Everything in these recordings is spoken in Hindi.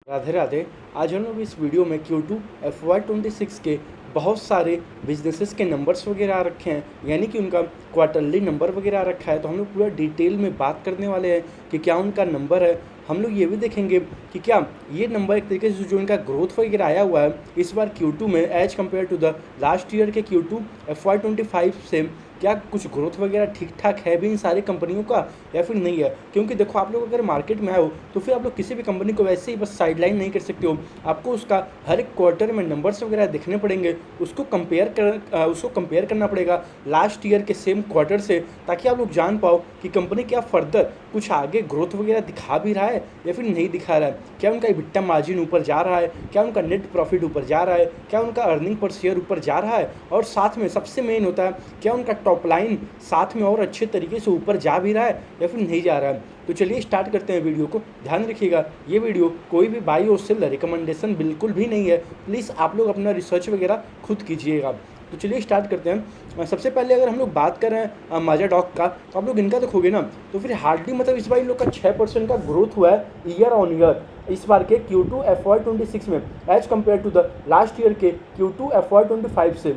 राधे राधे। आज हम लोग इस वीडियो में Q2 FY26 के बहुत सारे बिजनेसेस के नंबर्स वगैरह आ रखे हैं, यानी कि उनका क्वार्टरली नंबर वगैरह आ रखा है। तो हम लोग पूरा डिटेल में बात करने वाले हैं कि क्या उनका नंबर है। हम लोग ये भी देखेंगे कि क्या ये नंबर एक तरीके से जो इनका ग्रोथ वगैरह आया हुआ है इस बार Q2 में as compared to the last year के Q2 FY25 से क्या कुछ ग्रोथ वगैरह ठीक ठाक है भी इन सारी कंपनियों का या फिर नहीं है। क्योंकि देखो, आप लोग अगर मार्केट में आए हो तो फिर आप लोग किसी भी कंपनी को वैसे ही बस साइडलाइन नहीं कर सकते हो। आपको उसका हर एक क्वार्टर में नंबर्स वगैरह देखने पड़ेंगे, उसको कंपेयर करना पड़ेगा लास्ट ईयर के सेम क्वार्टर से, ताकि आप लोग जान पाओ कि कंपनी क्या फर्दर कुछ आगे ग्रोथ वगैरह दिखा भी रहा है या फिर नहीं दिखा रहा है। क्या उनका EBITDA मार्जिन ऊपर जा रहा है, क्या उनका नेट प्रॉफिट ऊपर जा रहा है, क्या उनका अर्निंग पर शेयर ऊपर जा रहा है, और साथ में सबसे मेन होता है क्या उनका टॉप लाइन साथ में और अच्छे तरीके से ऊपर जा भी रहा है या फिर नहीं जा रहा है। तो चलिए स्टार्ट करते हैं वीडियो को। ध्यान रखिएगा, ये वीडियो कोई भी बाई और सेल रिकमेंडेशन बिल्कुल भी नहीं है। प्लीज़ आप लोग अपना रिसर्च वगैरह खुद कीजिएगा। तो चलिए स्टार्ट करते हैं। सबसे पहले अगर हम लोग बात कर रहे हैं माजाडॉक का, तो आप लोग इनका देखोगे ना तो फिर हार्डली मतलब इस बार इन लोग का 6% का ग्रोथ हुआ है ईयर ऑन ईयर इस बार के Q2 FY26 में as compared to the last year के Q2 FY25 से।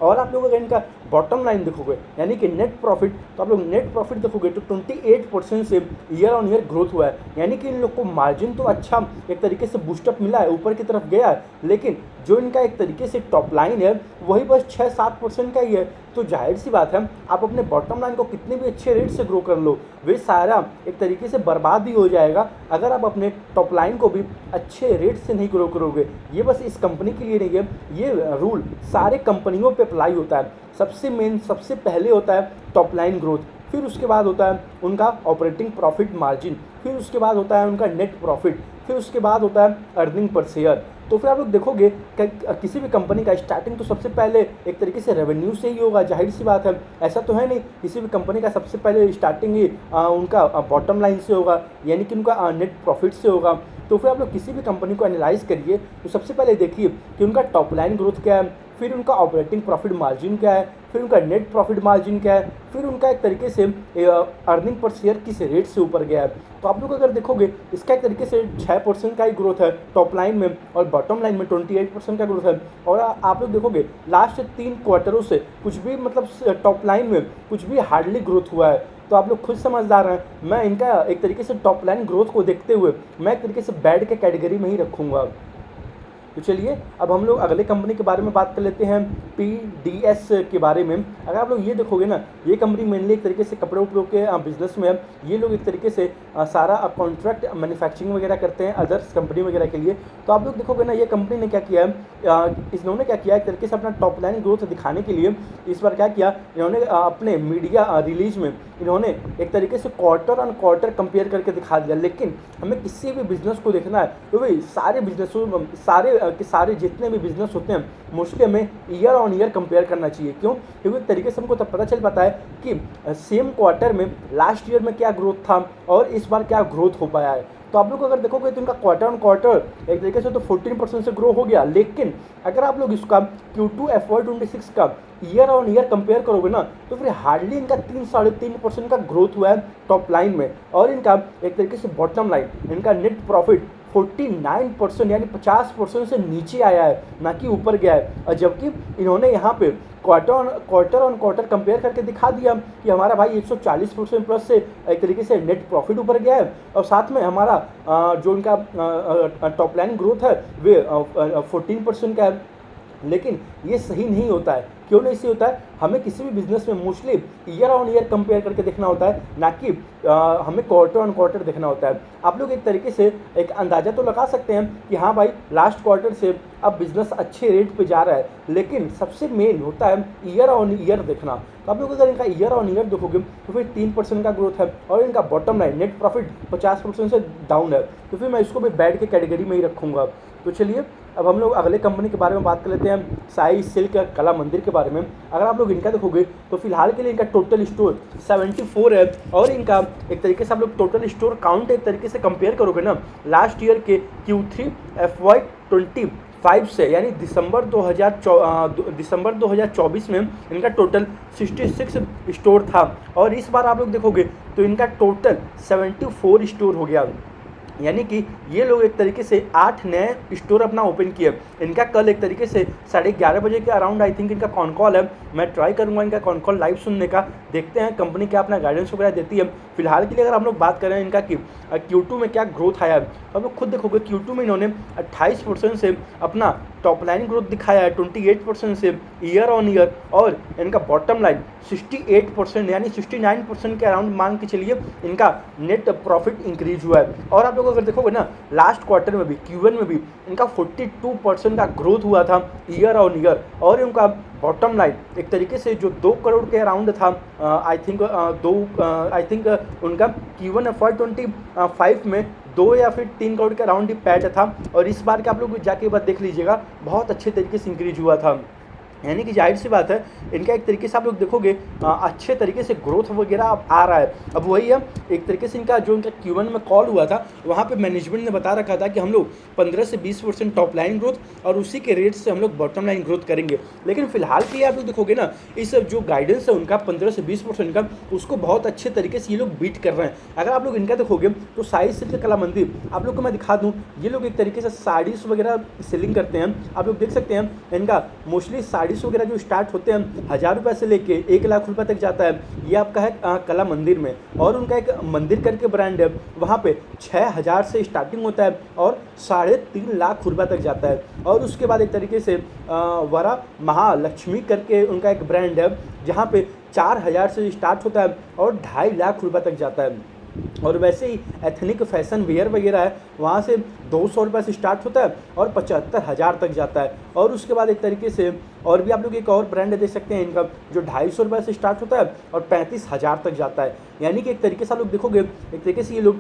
और आप लोग अगर इनका बॉटम लाइन देखोगे यानी कि नेट प्रॉफिट, तो आप लोग नेट प्रॉफिट देखोगे तो 28% से ईयर ऑन ईयर ग्रोथ हुआ है। यानी कि इन लोग को मार्जिन तो अच्छा एक तरीके से बूस्टअप मिला है, ऊपर की तरफ गया है, लेकिन जो इनका एक तरीके से टॉप लाइन है वही बस 6-7% का ही है। तो जाहिर सी बात है, आप अपने बॉटम लाइन को कितने भी अच्छे रेट से ग्रो कर लो, वे सारा एक तरीके से बर्बाद ही हो जाएगा अगर आप अपने टॉप लाइन को भी अच्छे रेट से नहीं ग्रो करोगे। ये बस इस कंपनी के लिए नहीं है, ये रूल सारे कंपनियों पे अप्लाई होता है। सबसे पहले होता है टॉप लाइन ग्रोथ, फिर उसके बाद होता है उनका ऑपरेटिंग प्रॉफिट मार्जिन, फिर उसके बाद होता है उनका नेट प्रॉफिट, फिर उसके बाद होता है अर्निंग पर शेयर। तो फिर आप लोग देखोगे किसी भी कंपनी का स्टार्टिंग तो सबसे पहले एक तरीके से रेवेन्यू से ही होगा। जाहिर सी बात है, ऐसा तो है नहीं किसी भी कंपनी का सबसे पहले स्टार्टिंग ही उनका बॉटम लाइन से होगा, यानी कि उनका नेट प्रॉफिट से होगा। तो फिर आप लोग किसी भी कंपनी को एनालाइज करिए तो सबसे पहले देखिए कि उनका टॉप लाइन ग्रोथ क्या है, फिर उनका ऑपरेटिंग प्रॉफिट मार्जिन क्या है, फिर उनका नेट प्रॉफिट मार्जिन क्या है, फिर उनका एक तरीके से अर्निंग पर शेयर किस रेट से ऊपर गया है। तो आप लोग अगर देखोगे इसका एक तरीके से 6% का ही ग्रोथ है टॉप लाइन में, और बॉटम लाइन में 28% का ग्रोथ है। और आप लोग देखोगे लास्ट 3 क्वार्टरों से कुछ भी मतलब टॉप लाइन में कुछ भी हार्डली ग्रोथ हुआ है। तो आप लोग खुद समझदार हैं, मैं इनका एक तरीके से टॉप लाइन ग्रोथ को देखते हुए मैं एक तरीके से बैड के कैटेगरी में ही रखूँगा। तो चलिए अब हम लोग अगले कंपनी के बारे में बात कर लेते हैं, PDS के बारे में। अगर आप लोग ये देखोगे ना, ये कंपनी मेनली एक तरीके से कपड़े उपड़ों के बिजनेस में है। ये लोग एक तरीके से सारा कॉन्ट्रैक्ट मैन्युफैक्चरिंग वगैरह करते हैं अदर्स कंपनी वगैरह के लिए। तो आप लोग देखोगे ना, ये कंपनी ने क्या किया है, इन्होंने क्या किया एक तरीके से अपना टॉप लाइन ग्रोथ दिखाने के लिए इस बार क्या किया, इन्होंने अपने मीडिया रिलीज में इन्होंने एक तरीके से क्वार्टर ऑन क्वार्टर कंपेयर करके दिखा दिया। लेकिन हमें किसी भी बिजनेस को देखना है तो भाई सारे बिजनेसों सारे जितने भी बिजनेस होते हैं मोस्टली हमें ईयर ऑन ईयर कंपेयर करना चाहिए। क्यों? क्योंकि एक तरीके से हमको तब पता चल पाता है कि सेम क्वार्टर में लास्ट ईयर में क्या ग्रोथ था और इस बार क्या ग्रोथ हो पाया है। तो आप लोग अगर देखोगे तो इनका क्वार्टर ऑन क्वार्टर एक तरीके से तो 14% से ग्रो हो गया, लेकिन अगर आप लोग इसका Q2 FY26 का ईयर ऑन ईयर कंपेयर करोगे ना तो फिर हार्डली इनका 3-3.5% का ग्रोथ हुआ है टॉप लाइन में। और इनका एक तरीके से बॉटम लाइन इनका नेट प्रॉफिट 49% यानी 50% से नीचे आया है, ना कि ऊपर गया है। और जबकि इन्होंने यहाँ पे क्वार्टर ऑन क्वार्टर कंपेयर करके दिखा दिया कि हमारा भाई 140% प्लस से एक तरीके से नेट प्रॉफिट ऊपर गया है, और साथ में हमारा जो इनका टॉप लाइन ग्रोथ है वे 14% का है। लेकिन ये सही नहीं होता है। क्यों नहीं सही होता है? हमें किसी भी बिजनेस में mostly year on year compare करके देखना होता है, ना कि हमें क्वार्टर ऑन क्वार्टर देखना होता है। आप लोग एक तरीके से एक अंदाज़ा तो लगा सकते हैं कि हाँ भाई लास्ट क्वार्टर से अब बिजनेस अच्छे रेट पे जा रहा है, लेकिन सबसे मेन होता है ईयर ऑन ईयर देखना। तो आप लोग अगर इनका ईयर ऑन ईयर देखोगे तो फिर 3% का ग्रोथ है, और इनका बॉटम लाइन नेट प्रॉफिट 50% से डाउन है। तो फिर मैं इसको भी बैड के कैटेगरी में ही रखूँगा। तो चलिए अब हम लोग अगले कंपनी के बारे में बात कर लेते हैं, साई सिल्क कला मंदिर के बारे में। अगर आप लोग इनका देखोगे तो फिलहाल के लिए इनका टोटल स्टोर 74 है, और इनका एक तरीके से आप लोग टोटल स्टोर काउंट एक तरीके से कंपेयर करोगे ना लास्ट ईयर के Q3 FY25 से, यानी दिसंबर 2024 में इनका टोटल 66 स्टोर था, और इस बार आप लोग देखोगे तो इनका टोटल 74 स्टोर हो गया। यानी कि ये लोग एक तरीके से 8 नए स्टोर अपना ओपन किए। इनका कल एक तरीके से 11:30 बजे के अराउंड आई थिंक इनका कॉन कॉल है। मैं ट्राई करूँगा इनका कॉन कॉल लाइव सुनने का। देखते हैं कंपनी क्या अपना गाइडेंस वगैरह देती है। फिलहाल के लिए अगर हम लोग बात करें इनका कि Q2 में क्या ग्रोथ आया है, अब लोग खुद देखोगे Q2 में इन्होंने 28% से अपना टॉप लाइन ग्रोथ दिखाया है, 28% से ईयर ऑन ईयर, और इनका बॉटम लाइन 68% यानी 69% के अराउंड मान के चलिए इनका नेट प्रॉफिट इंक्रीज हुआ है। और आप लोग अगर देखोगे ना लास्ट क्वार्टर में भी Q1 में भी इनका 42% का ग्रोथ हुआ था ईयर ऑन ईयर, और इनका बॉटम लाइन एक तरीके से जो 2 करोड़ के अराउंड था, आई थिंक उनका Q1 FY25 में 2 या फिर 3 करोड़ के अराउंड ही पैट था, और इस बार के आप लोग जाके एक बार देख लीजिएगा बहुत अच्छे तरीके से इंक्रीज हुआ था। यानी कि जाहिर सी बात है इनका एक तरीके से आप लोग देखोगे अच्छे तरीके से ग्रोथ वगैरह अब आ रहा है। अब वही है एक तरीके से इनका जो इनका Q1 में कॉल हुआ था वहाँ पे मैनेजमेंट ने बता रखा था कि हम लोग 15 से 20% टॉप लाइन ग्रोथ और उसी के रेट से हम लोग बॉटम लाइन ग्रोथ करेंगे। लेकिन फिलहाल के लिए आप लोग देखोगे ना इस जो गाइडेंस है उनका 15 से 20% का, उसको बहुत अच्छे तरीके से ये लोग बीट कर रहे हैं। अगर आप लोग इनका देखोगे तो साई सिल्क कला मंदिर आप लोग को मैं दिखा दूँ, ये लोग एक तरीके से साड़ीज़ वगैरह सेलिंग करते हैं। आप लोग देख सकते हैं इनका मोस्टली साड़ीज़ वगैरह जो स्टार्ट होते हैं 1000 रुपये से लेके 1 लाख रुपये तक जाता है। ये आपका है कला मंदिर में, और उनका एक मंदिर करके ब्रांड है, वहाँ पे 6000 से स्टार्टिंग होता है और 3.5 लाख रुपये तक जाता है। और उसके बाद एक तरीके से वरा महालक्ष्मी करके उनका एक ब्रांड है जहाँ पे 4000 से स्टार्ट होता है और 2.5 लाख रुपये तक जाता है। और वैसे ही एथनिक फैशन वेयर वगैरह है, वहाँ से 200 रुपये से स्टार्ट होता है और 75,000 तक जाता है। और उसके बाद एक तरीके से और भी आप लोग एक और ब्रांड देख सकते हैं इनका जो 250 रुपये से स्टार्ट होता है और 35,000 तक जाता है। यानी कि एक तरीके से आप लोग देखोगे एक तरीके से ये लोग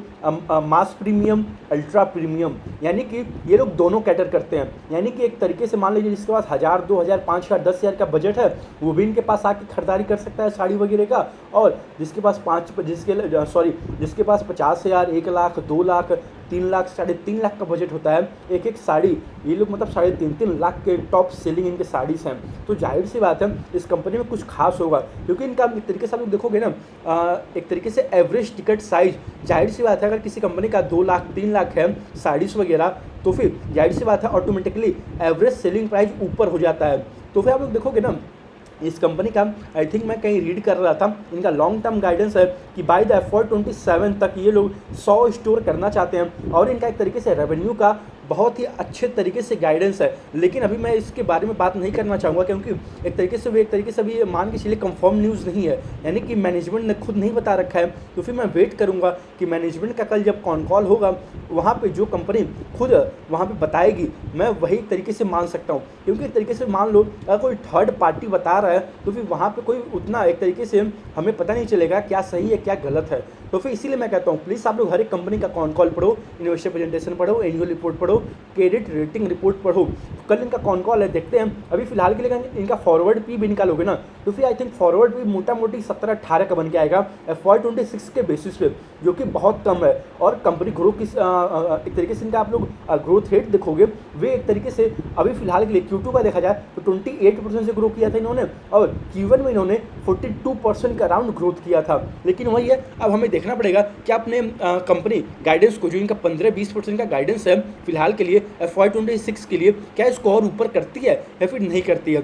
मास प्रीमियम अल्ट्रा प्रीमियम यानी कि ये लोग दोनों कैटर करते हैं। यानी कि एक तरीके से मान लीजिए जिसके पास 1000, 2000, 5000, 10,000 का बजट है वो भी इनके पास आके खरीदारी कर सकता है साड़ी वगैरह का, और जिसके पास जिसके पास 50,000, 1 लाख, 2 लाख, 3 लाख, 3.5 लाख का बजट होता है एक एक साड़ी, ये लोग मतलब 3.5 लाख के टॉप सेलिंग इनके साड़ीज़ हैं। तो जाहिर सी बात है इस कंपनी में कुछ खास होगा, क्योंकि इनका एक तरीके से आप लोग देखोगे ना एक तरीके से एवरेज टिकट साइज, जाहिर सी बात है अगर किसी कंपनी का 2 लाख 3 लाख है साड़ीज़ वगैरह, तो फिर जाहिर सी बात है ऑटोमेटिकली एवरेज सेलिंग प्राइस ऊपर हो जाता है। तो फिर आप लोग देखोगे ना इस कंपनी का आई थिंक मैं कहीं रीड कर रहा था, इनका लॉन्ग टर्म गाइडेंस है कि बाय द FY27 तक ये लोग 100 स्टोर करना चाहते हैं, और इनका एक तरीके से रेवेन्यू का बहुत ही अच्छे तरीके से गाइडेंस है। लेकिन अभी मैं इसके बारे में बात नहीं करना चाहूँगा, क्योंकि एक तरीके से अभी मान के चलिए कंफर्म न्यूज़ नहीं है, यानी कि मैनेजमेंट ने खुद नहीं बता रखा है। तो फिर मैं वेट करूँगा कि मैनेजमेंट का कल जब कॉन कॉल होगा वहाँ पे जो कंपनी खुद वहाँ पे बताएगी मैं वही तरीके से मान सकता हूँ। क्योंकि एक तरीके से मान लो अगर कोई थर्ड पार्टी बता रहा है तो फिर वहाँ पे कोई उतना एक तरीके से हमें पता नहीं चलेगा क्या सही है क्या गलत है। तो फिर इसीलिए मैं कहता हूँ प्लीज़ आप लोग हर एक कंपनी का कॉन कॉल पढ़ो, इन्वेस्टर प्रेजेंटेशन पढ़ो, एनुअल रिपोर्ट पढ़ो, क्रेडिट रेटिंग रिपोर्ट पढ़ो। कल इनका कॉन कॉल है, देखते हैं। अभी फिलहाल के लिए इनका फॉरवर्ड पी भी निकालोगे ना तो फिर आई थिंक फॉरवर्ड पी मोटा मोटी 17-18 का बन के आएगा FY26 के बेसिस पे, जो कि बहुत कम है। और कंपनी ग्रोथ की एक तरीके से इनका आप लोग ग्रोथ रेट देखोगे वे एक तरीके से अभी फिलहाल के लिए Q2 का देखा जाए तो 28% से ग्रो किया था इन्होंने, और Q1 में इन्होंने 42% का अराउंड ग्रोथ किया था। लेकिन वही है अब हमें देखना पड़ेगा कि आपने कंपनी गाइडेंस को जो इनका 15-20% का गाइडेंस है फिलहाल के लिए FY26 के लिए क्या इसको और ऊपर करती है या फिर नहीं करती है।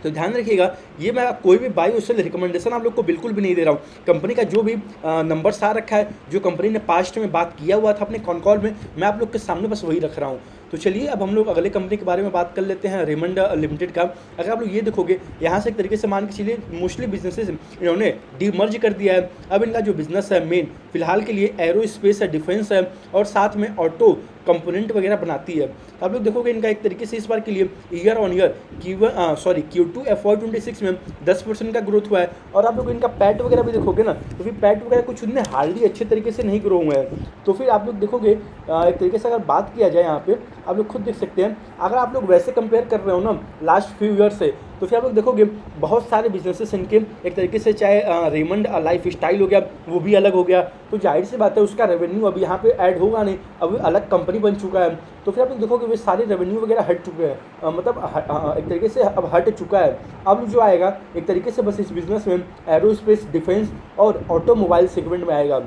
तो ध्यान रखिएगा ये मैं कोई भी बाई और सेल रिकमेंडेशन आप लोग को बिल्कुल भी नहीं दे रहा हूँ। कंपनी का जो भी नंबर्स आ रखा है, जो कंपनी ने पास्ट में बात किया हुआ था अपने कॉन कॉल में, मैं आप लोग के सामने बस वही रख रहा हूँ। तो चलिए अब हम लोग अगले कंपनी के बारे में बात कर लेते हैं, रेमंड लिमिटेड का। अगर आप लोग ये देखोगे यहाँ से एक तरीके से मान के चलिए मोस्टली बिजनेसेस इन्होंने डीमर्ज कर दिया है। अब इनका जो बिजनेस है मेन फिलहाल के लिए एरोस्पेस है, डिफेंस है, और साथ में ऑटो कंपोनेंट वगैरह बनाती है। आप लोग देखोगे इनका एक तरीके से इस बार के लिए year on year Q2 FY26 में 10% का ग्रोथ हुआ है। और आप लोग इनका पैट वगैरह भी देखोगे ना तो फिर पैट वगैरह कुछ उनमें हार्डली अच्छे तरीके से नहीं ग्रो हुए हैं। तो फिर आप लोग देखोगे एक तरीके से अगर बात किया जाए यहाँ पे आप लोग खुद देख सकते हैं, अगर आप लोग वैसे कंपेयर कर रहे हो ना लास्ट फ्यू ईयर से, तो फिर आप लोग देखोगे बहुत सारे बिजनेसेस इनके एक तरीके से, चाहे रेमंड लाइफ स्टाइल हो गया वो भी अलग हो गया। तो जाहिर सी बात है उसका रेवेन्यू अभी यहाँ पे ऐड होगा नहीं, अब अलग कंपनी बन चुका है। तो फिर आप लोग देखोगे वे सारे रेवेन्यू वगैरह हट चुके हैं, मतलब एक तरीके से अब हट चुका है। अब जो आएगा एक तरीके से बस इस बिज़नेस में एरोस्पेस, डिफेंस और ऑटोमोबाइल सेगमेंट में आएगा।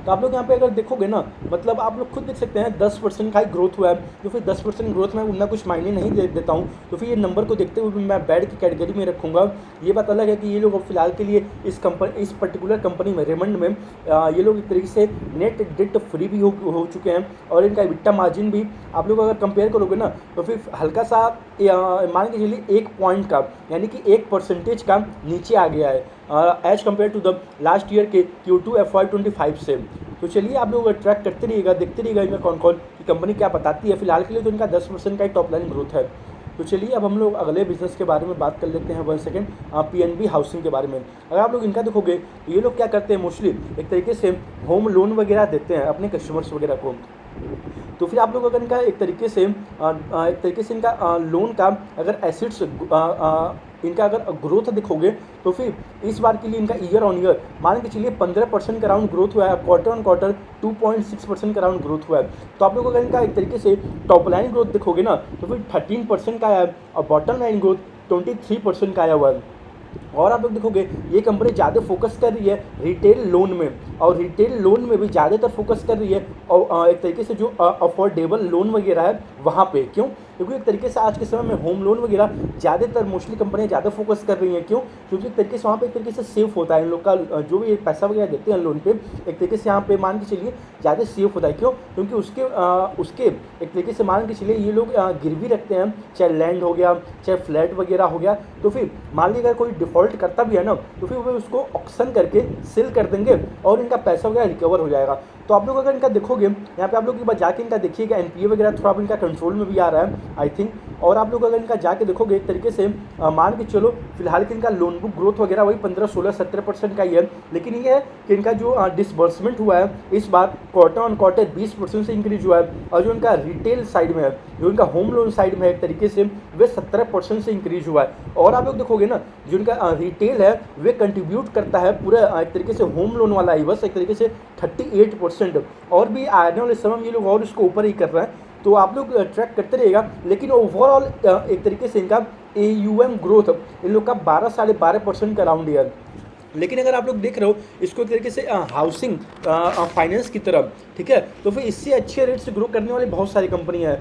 तो आप लोग यहाँ पे अगर देखोगे ना, मतलब आप लोग खुद देख सकते हैं 10% का ही ग्रोथ हुआ है। तो फिर 10% ग्रोथ में उतना कुछ मायने नहीं देता हूँ, तो फिर ये नंबर को देखते हुए मैं बैड की कैटेगरी में रखूँगा। ये बात अलग है कि ये लोग फिलहाल के लिए इस पर्टिकुलर कंपनी में, रेमंड में, ये लोग एक तरीके से नेट डेट फ्री भी हो चुके हैं, और इनका EBITDA मार्जिन भी आप लोग अगर कंपेयर करोगे ना, तो फिर हल्का सा मान के चलिए 1 पॉइंट का, यानी कि 1% का नीचे आ गया है as compared to the last year के Q2 FY25 से। तो चलिए आप लोग ट्रैक करते रहिएगा, देखते रहिएगा इनका कौन कौन की कंपनी क्या बताती है। फिलहाल के लिए तो इनका 10% का ही टॉप लाइन ग्रोथ है। तो चलिए अब हम लोग अगले बिजनेस के बारे में बात कर लेते हैं 1 सेकेंड, PNB हाउसिंग के बारे में। अगर आप लोग इनका देखोगे, ये लोग क्या करते हैं, मोस्टली एक तरीके से होम लोन वगैरह देते हैं अपने कस्टमर्स वगैरह को। तो फिर आप लोग अगर इनका एक तरीके से इनका लोन का अगर एसिड्स इनका अगर ग्रोथ देखोगे, तो फिर इस बार के लिए इनका ईयर ऑन ईयर मान के चलिए 15% का राउंड ग्रोथ हुआ है, क्वार्टर ऑन क्वार्टर 2.6% का राउंड ग्रोथ हुआ है। तो आप लोग अगर इनका एक तरीके से टॉप लाइन ग्रोथ देखोगे ना, तो फिर 13% का आया है, और बॉटम लाइन ग्रोथ 23% का आया हुआ है। और आप लोग देखोगे ये कंपनी ज़्यादा फोकस कर रही है रिटेल लोन में, और रिटेल लोन में भी ज़्यादातर फोकस कर रही है, और एक तरीके से जो अफोर्डेबल लोन वगैरह है वहाँ पे। क्यों? क्योंकि एक तरीके से आज के समय में होम लोन वगैरह ज़्यादातर मोस्टली कंपनियाँ ज़्यादा फोकस कर रही हैं। क्यों? क्योंकि एक तरीके से वहाँ पे एक तरीके से सेफ होता है इन लोग का, जो भी पैसा वगैरह देते हैं लोन पे, एक तरीके से यहाँ पे मान के चलिए ज़्यादा सेफ होता है। क्यों? क्योंकि उसके एक तरीके से मान के चलिए ये लोग गिरवी रखते हैं, चाहे लैंड हो गया, चाहे फ्लैट वगैरह हो गया। तो फिर मान लीजिए अगर कोई डिफ़ॉल्ट करता भी है ना, तो फिर वो उसको ऑक्शन करके सेल कर देंगे और इनका पैसा वगैरह रिकवर हो जाएगा। तो आप लोग अगर इनका देखोगे, यहाँ पे आप लोग एक बार जाके इनका देखिएगा, NPA वगैरह थोड़ा अब इनका कंट्रोल में भी आ रहा है आई थिंक। और आप लोग अगर इनका जाके देखोगे एक तरीके से मान के चलो, फिलहाल के इनका लोन बुक ग्रोथ वगैरह वही 15, 16, 17% का ही है। लेकिन ये है कि इनका जो डिसबर्समेंट हुआ है इस बार क्वार्टर ऑन क्वार्टर 20% से इंक्रीज हुआ है, और जो इनका रिटेल साइड में है, जो इनका होम लोन साइड में है, एक तरीके से वे 17% से इंक्रीज हुआ है। और आप लोग देखोगे ना, जो इनका रिटेल है वे कंट्रीब्यूट करता है पूरा एक तरीके से होम लोन वाला ही बस एक तरीके से 38%, और भी आने वाले समय में ये लोग और इसको ऊपर ही कर रहे हैं। तो आप लोग ट्रैक करते रहिएगा। लेकिन ओवरऑल एक तरीके से इनका AUM ग्रोथ इन लोग का 12, 12.5% का राउंड ईयर। लेकिन अगर आप लोग देख रहे हो इसको एक तरीके से हाउसिंग फाइनेंस की तरफ, ठीक है, तो फिर इससे अच्छे रेट से ग्रो करने वाली बहुत सारी कंपनी है,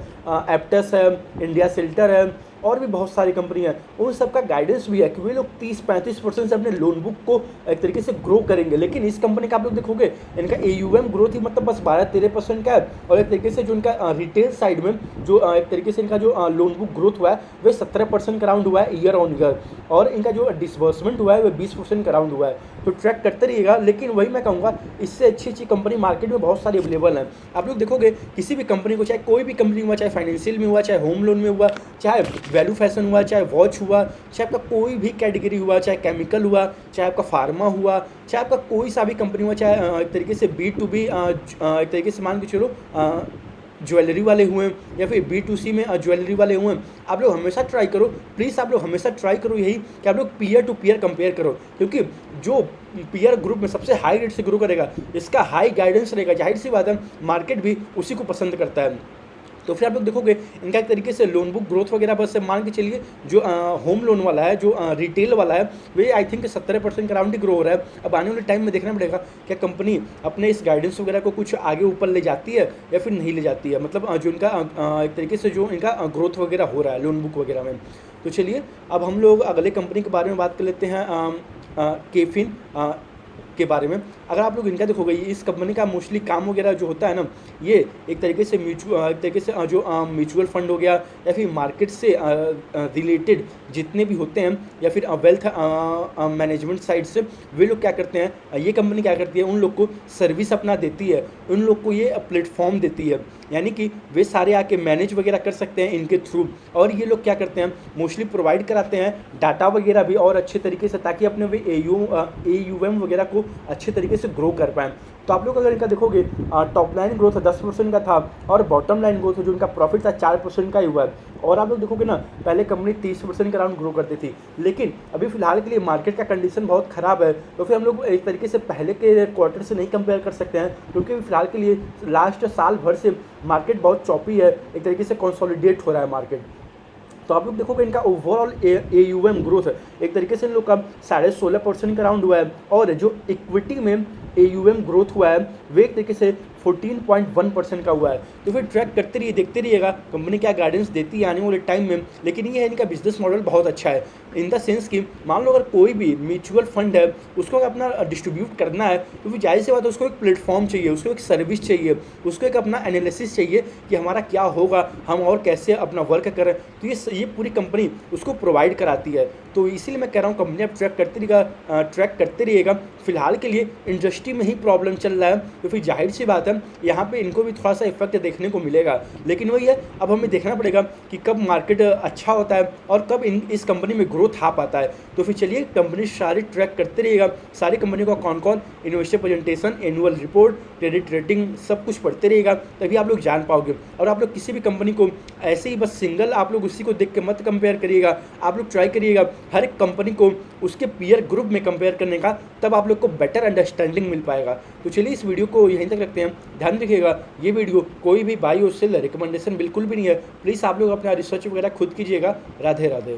एप्टस है, इंडिया सेल्टर है, और भी बहुत सारी कंपनी है। उन सब का गाइडेंस भी है कि वे लोग 30-35% से अपने लोन बुक को एक तरीके से ग्रो करेंगे। लेकिन इस कंपनी का आप लोग देखोगे इनका AUM ग्रोथ ही मतलब बस 12-13% का है, और एक तरीके से जो इनका रिटेल साइड में जो एक तरीके से इनका जो लोन बुक ग्रोथ हुआ है वह 17% का राउंड हुआ है ईयर ऑन ईयर, और इनका जो डिसबर्समेंट हुआ है वह 20% का राउंड हुआ है। तो ट्रैक करते रहिएगा। लेकिन वही मैं कहूँगा, इससे अच्छी अच्छी कंपनी मार्केट में बहुत सारी अवेलेबल हैं। आप लोग देखोगे किसी भी कंपनी को, चाहे कोई भी कंपनी हुआ, चाहे फाइनेंशियल में हुआ, चाहे होम लोन में हुआ, चाहे वैल्यू फैशन हुआ, चाहे वॉच हुआ, चाहे आपका कोई भी कैटेगरी हुआ, चाहे केमिकल हुआ, चाहे आपका फार्मा हुआ, चाहे आपका कोई सा भी कंपनी हुआ, चाहे एक तरीके से B2B एक तरीके से मान के चलो ज्वेलरी वाले हुए, या फिर B2C में ज्वेलरी वाले हुए, आप लोग हमेशा ट्राई करो, प्लीज़ आप लोग हमेशा ट्राई करो यही कि आप लोग पीयर टू पीयर कंपेयर करो। क्योंकि जो पीयर ग्रुप में सबसे हाई रेट से ग्रो करेगा, इसका हाई गाइडेंस रहेगा, जाहिर सी बात है मार्केट भी उसी को पसंद करता है। तो फिर आप लोग देखोगे इनका एक तरीके से लोन बुक ग्रोथ वगैरह बस मान के चलिए जो होम लोन वाला है, जो रिटेल वाला है, वे आई थिंक 17% का राउंड ही ग्रो हो रहा है। अब आने वाले टाइम में देखना पड़ेगा क्या कंपनी अपने इस गाइडेंस वगैरह को कुछ आगे ऊपर ले जाती है या फिर नहीं ले जाती है, मतलब जो इनका एक तरीके से जो इनका ग्रोथ वगैरह हो रहा है लोन बुक वगैरह में। तो चलिए अब हम लोग अगले कंपनी के बारे में बात कर लेते हैं, केफिन के बारे में। अगर आप लोग इनका देखोगे, इस कंपनी का मोस्टली काम वगैरह जो होता है ना, ये एक तरीके से जो म्यूचुअल फंड हो गया, या फिर मार्केट से रिलेटेड जितने भी होते हैं, या फिर वेल्थ मैनेजमेंट साइड से, वे लोग क्या करते हैं, ये कंपनी क्या करती है, उन लोग को सर्विस अपना देती है, उन लोग को ये प्लेटफॉर्म देती है, यानी कि वे सारे आके मैनेज वगैरह कर सकते हैं इनके थ्रू। और ये लोग क्या करते हैं, मोस्टली प्रोवाइड कराते हैं डाटा वगैरह भी और अच्छे तरीके से, ताकि अपने वे AUM वगैरह को अच्छे तरीके से ग्रो कर पाएँ। तो आप लोग अगर इनका देखोगे, टॉप लाइन ग्रोथ 10% का था, और बॉटम लाइन ग्रोथ जो इनका प्रॉफिट था 4% का ही हुआ है। और आप लोग देखोगे ना, पहले कंपनी 30% का राउंड ग्रो करती थी, लेकिन अभी फिलहाल के लिए मार्केट का कंडीशन बहुत ख़राब है, तो फिर हम लोग एक तरीके से पहले के क्वार्टर से नहीं कंपेयर कर सकते हैं, क्योंकि फिलहाल के लिए लास्ट साल भर से मार्केट बहुत चौपी है, एक तरीके से कंसोलिडेट हो रहा है मार्केट। तो आप लोग देखोगे इनका ओवरऑल AUM ग्रोथ एक तरीके से इन लोग का 16.5% का राउंड हुआ है, और जो इक्विटी में AUM ग्रोथ हुआ है वो एक तरीके से 14.1% का हुआ है। तो फिर ट्रैक करते रहिए, देखते रहिएगा कंपनी क्या गाइडेंस देती है आने वाले टाइम में। लेकिन ये है इनका बिजनेस मॉडल बहुत अच्छा है, इन द सेंस कि मान लो अगर कोई भी म्यूचुअल फंड है उसको अपना डिस्ट्रीब्यूट करना है तो फिर जाहिर सी बात है उसको एक प्लेटफॉर्म चाहिए, उसको एक सर्विस चाहिए, उसको एक अपना एनालिसिस चाहिए कि हमारा क्या होगा, हम और कैसे अपना वर्क करें। तो ये पूरी कंपनी उसको प्रोवाइड कराती है। तो इसीलिए मैं कह रहा हूँ कंपनी आप ट्रैक करते रहिएगा। फिलहाल के लिए इंडस्ट्री में ही प्रॉब्लम चल रहा है तो फिर जाहिर सी बात है यहाँ पे इनको भी थोड़ा सा इफेक्ट देखने को मिलेगा। लेकिन वही है, अब हमें देखना पड़ेगा कि कब मार्केट अच्छा होता है और कब इस कंपनी में ग्रोथ आ पाता है। तो फिर चलिए कंपनी सारी ट्रैक करते रहिएगा, सारी कंपनी का कौन कौन investor presentation, annual report, credit rating सब कुछ पढ़ते रहिएगा, तभी आप लोग जान पाओगे। और आप लोग किसी भी कंपनी को ऐसे ही बस सिंगल आप लोग उसी को देख के मत कंपेयर करिएगा, आप लोग ट्राई करिएगा हर एक कंपनी को उसके पीयर ग्रुप में कंपेयर करने का, तब आप लोग को बेटर अंडरस्टैंडिंग मिल पाएगा। तो चलिए इस वीडियो को यहीं तक रखते हैं। ध्यान रखिएगा ये वीडियो कोई भी बाई और सेल रिकमेंडेशन बिल्कुल भी नहीं है, प्लीज़ आप लोग अपना रिसर्च वगैरह खुद कीजिएगा। राधे राधे।